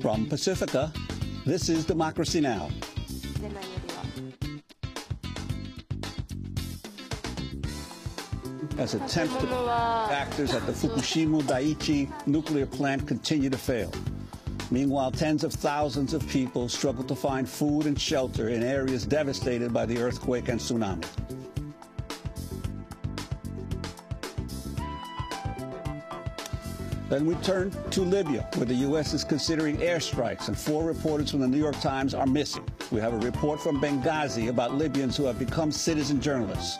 From Pacifica, this is Democracy Now! As attempts to reactors at the Fukushima Daiichi nuclear plant continue to fail. Meanwhile, tens of thousands of people struggle to find food and shelter in areas devastated by the earthquake and tsunami. Then we turn to Libya, where the U.S. is considering airstrikes, and 4 reporters from the New York Times are missing. We have a report from Benghazi about Libyans who have become citizen journalists.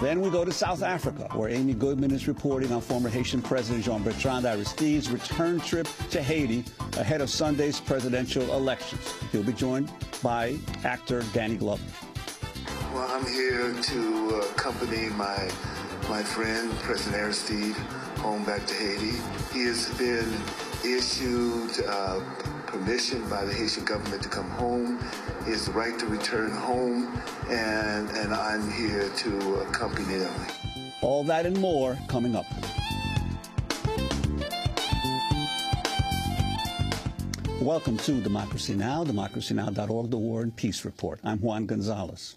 Then we go to South Africa, where Amy Goodman is reporting on former Haitian President Jean-Bertrand Aristide's return trip to Haiti ahead of Sunday's presidential elections. He'll be joined by actor Danny Glover. Well, I'm here to accompany my friend, President Aristide, home back to Haiti. He has been issued permission by the Haitian government to come home. He has the right to return home, and I'm here to accompany them. All that and more coming up. Welcome to Democracy Now!, democracynow.org, the War and Peace Report. I'm Juan Gonzalez.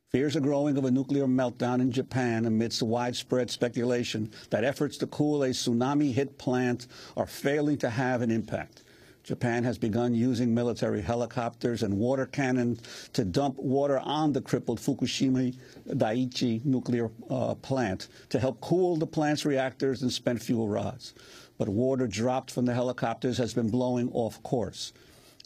Fears are growing of a nuclear meltdown in Japan amidst widespread speculation that efforts to cool a tsunami-hit plant are failing to have an impact. Japan has begun using military helicopters and water cannons to dump water on the crippled Fukushima Daiichi nuclear plant to help cool the plant's reactors and spent fuel rods. But water dropped from the helicopters has been blowing off course.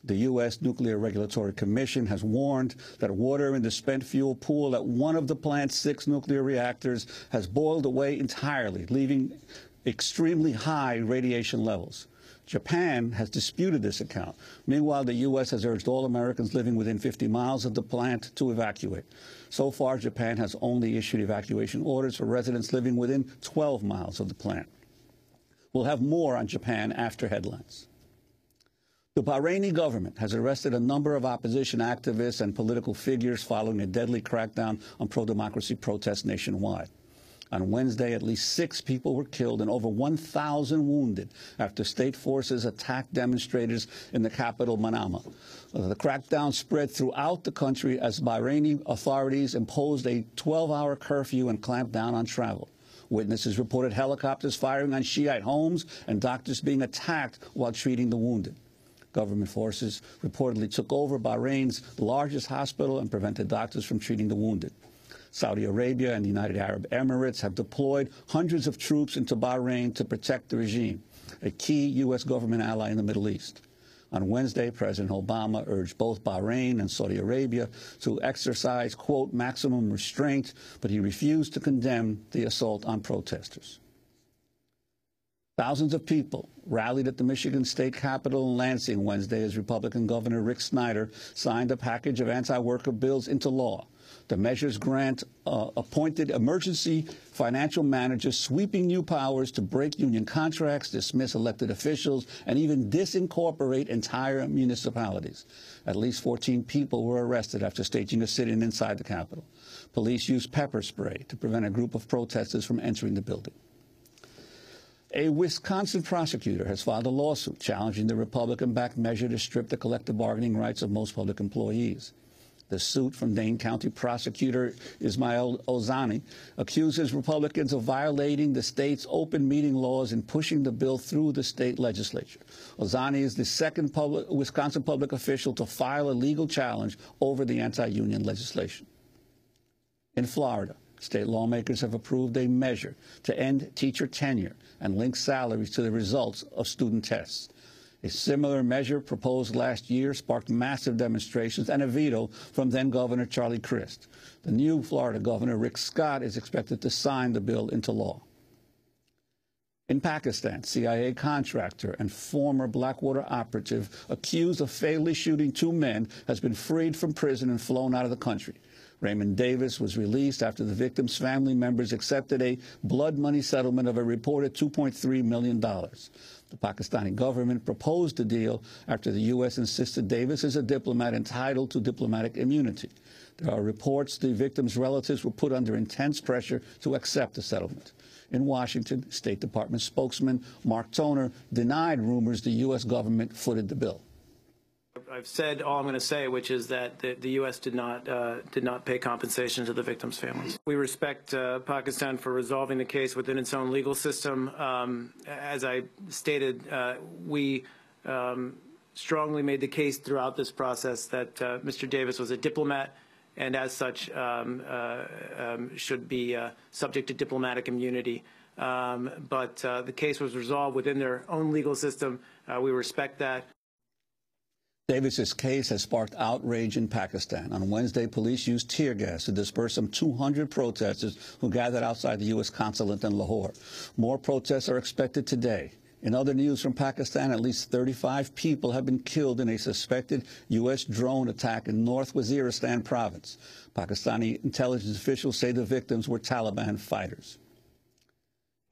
The U.S. Nuclear Regulatory Commission has warned that water in the spent fuel pool at one of the plant's 6 nuclear reactors has boiled away entirely, leaving extremely high radiation levels. Japan has disputed this account. Meanwhile, the U.S. has urged all Americans living within 50 miles of the plant to evacuate. So far, Japan has only issued evacuation orders for residents living within 12 miles of the plant. We'll have more on Japan after headlines. The Bahraini government has arrested a number of opposition activists and political figures following a deadly crackdown on pro-democracy protests nationwide. On Wednesday, at least 6 people were killed and over 1,000 wounded after state forces attacked demonstrators in the capital, Manama. The crackdown spread throughout the country as Bahraini authorities imposed a 12-hour curfew and clamped down on travel. Witnesses reported helicopters firing on Shiite homes and doctors being attacked while treating the wounded. Government forces reportedly took over Bahrain's largest hospital and prevented doctors from treating the wounded. Saudi Arabia and the United Arab Emirates have deployed hundreds of troops into Bahrain to protect the regime, a key U.S. government ally in the Middle East. On Wednesday, President Obama urged both Bahrain and Saudi Arabia to exercise, quote, maximum restraint, but he refused to condemn the assault on protesters. Thousands of people rallied at the Michigan State Capitol in Lansing Wednesday as Republican Governor Rick Snyder signed a package of anti-worker bills into law. The measures grant appointed emergency financial managers sweeping new powers to break union contracts, dismiss elected officials, and even disincorporate entire municipalities. At least 14 people were arrested after staging a sit-in inside the Capitol. Police used pepper spray to prevent a group of protesters from entering the building. A Wisconsin prosecutor has filed a lawsuit challenging the Republican-backed measure to strip the collective bargaining rights of most public employees. The suit from Dane County prosecutor Ismail Ozani accuses Republicans of violating the state's open meeting laws and pushing the bill through the state legislature. Ozani is the second Wisconsin public official to file a legal challenge over the anti-union legislation. In Florida, state lawmakers have approved a measure to end teacher tenure and link salaries to the results of student tests. A similar measure proposed last year sparked massive demonstrations and a veto from then-Governor Charlie Crist. The new Florida Governor, Rick Scott, is expected to sign the bill into law. In Pakistan, CIA contractor and former Blackwater operative accused of fatally shooting 2 men has been freed from prison and flown out of the country. Raymond Davis was released after the victim's family members accepted a blood money settlement of a reported $2.3 million. The Pakistani government proposed the deal after the U.S. insisted Davis is a diplomat entitled to diplomatic immunity. There are reports the victims' relatives were put under intense pressure to accept the settlement. In Washington, State Department spokesman Mark Toner denied rumors the U.S. government footed the bill. I've said all I'm going to say, which is that the U.S. did not pay compensation to the victims' families. We respect Pakistan for resolving the case within its own legal system. As I stated, we strongly made the case throughout this process that Mr. Davis was a diplomat and as such should be subject to diplomatic immunity. But the case was resolved within their own legal system. We respect that. Davis's case has sparked outrage in Pakistan. On Wednesday, police used tear gas to disperse some 200 protesters who gathered outside the U.S. consulate in Lahore. More protests are expected today. In other news from Pakistan, at least 35 people have been killed in a suspected U.S. drone attack in North Waziristan province. Pakistani intelligence officials say the victims were Taliban fighters.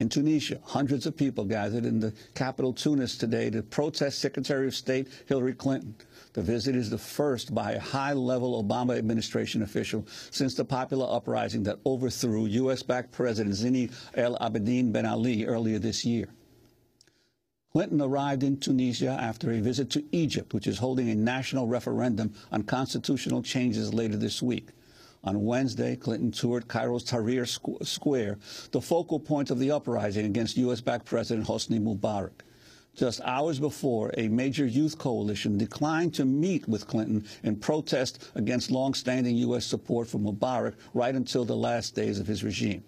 In Tunisia, hundreds of people gathered in the capital Tunis today to protest Secretary of State Hillary Clinton. The visit is the first by a high-level Obama administration official since the popular uprising that overthrew U.S.-backed President Zine El Abidine Ben Ali earlier this year. Clinton arrived in Tunisia after a visit to Egypt, which is holding a national referendum on constitutional changes later this week. On Wednesday, Clinton toured Cairo's Tahrir Square, the focal point of the uprising against U.S.-backed President Hosni Mubarak. Just hours before, a major youth coalition declined to meet with Clinton in protest against long-standing U.S. support for Mubarak right until the last days of his regime.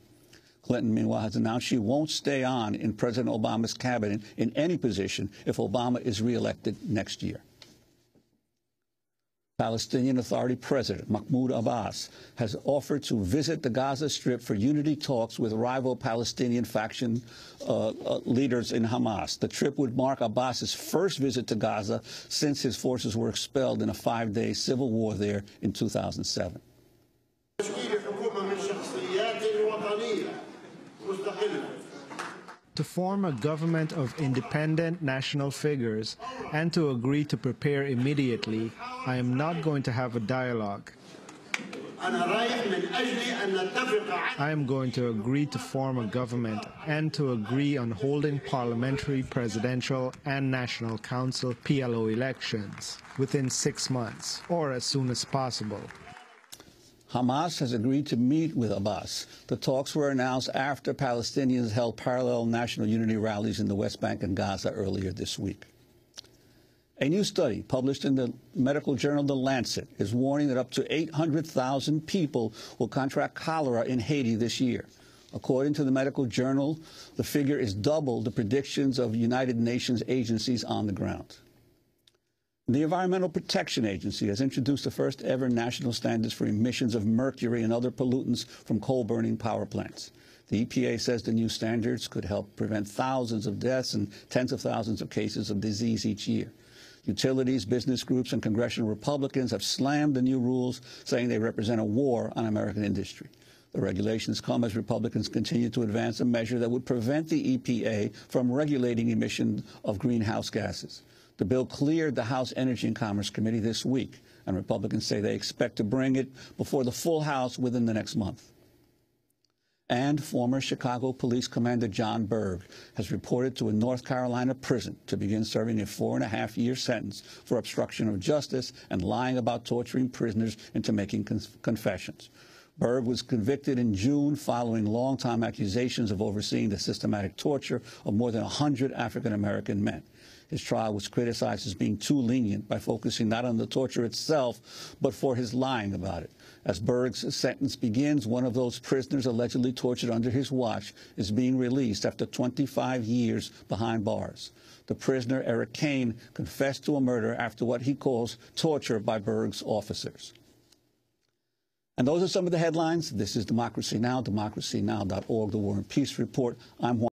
Clinton, meanwhile, has announced she won't stay on in President Obama's cabinet in any position if Obama is reelected next year. Palestinian Authority President Mahmoud Abbas has offered to visit the Gaza Strip for unity talks with rival Palestinian faction leaders in Hamas. The trip would mark Abbas's first visit to Gaza since his forces were expelled in a 5-day civil war there in 2007. To form a government of independent national figures and to agree to prepare immediately, I am not going to have a dialogue. I am going to agree to form a government and to agree on holding parliamentary, presidential, and national council PLO elections within 6 months or as soon as possible. Hamas has agreed to meet with Abbas. The talks were announced after Palestinians held parallel national unity rallies in the West Bank and Gaza earlier this week. A new study published in the medical journal The Lancet is warning that up to 800,000 people will contract cholera in Haiti this year. According to the medical journal, the figure is double the predictions of United Nations agencies on the ground. The Environmental Protection Agency has introduced the first ever national standards for emissions of mercury and other pollutants from coal-burning power plants. The EPA says the new standards could help prevent thousands of deaths and tens of thousands of cases of disease each year. Utilities, business groups, and congressional Republicans have slammed the new rules, saying they represent a war on American industry. The regulations come as Republicans continue to advance a measure that would prevent the EPA from regulating emission of greenhouse gases. The bill cleared the House Energy and Commerce Committee this week, and Republicans say they expect to bring it before the full House within the next month. And former Chicago Police Commander John Berg has reported to a North Carolina prison to begin serving a 4.5-year sentence for obstruction of justice and lying about torturing prisoners into making confessions. Berg was convicted in June following long-time accusations of overseeing the systematic torture of more than 100 African-American men. His trial was criticized as being too lenient by focusing not on the torture itself, but for his lying about it. As Berg's sentence begins, one of those prisoners allegedly tortured under his watch is being released after 25 years behind bars. The prisoner, Eric Kane, confessed to a murder after what he calls torture by Berg's officers. And those are some of the headlines. This is Democracy Now!, democracynow.org, The War and Peace Report. I'm Juan.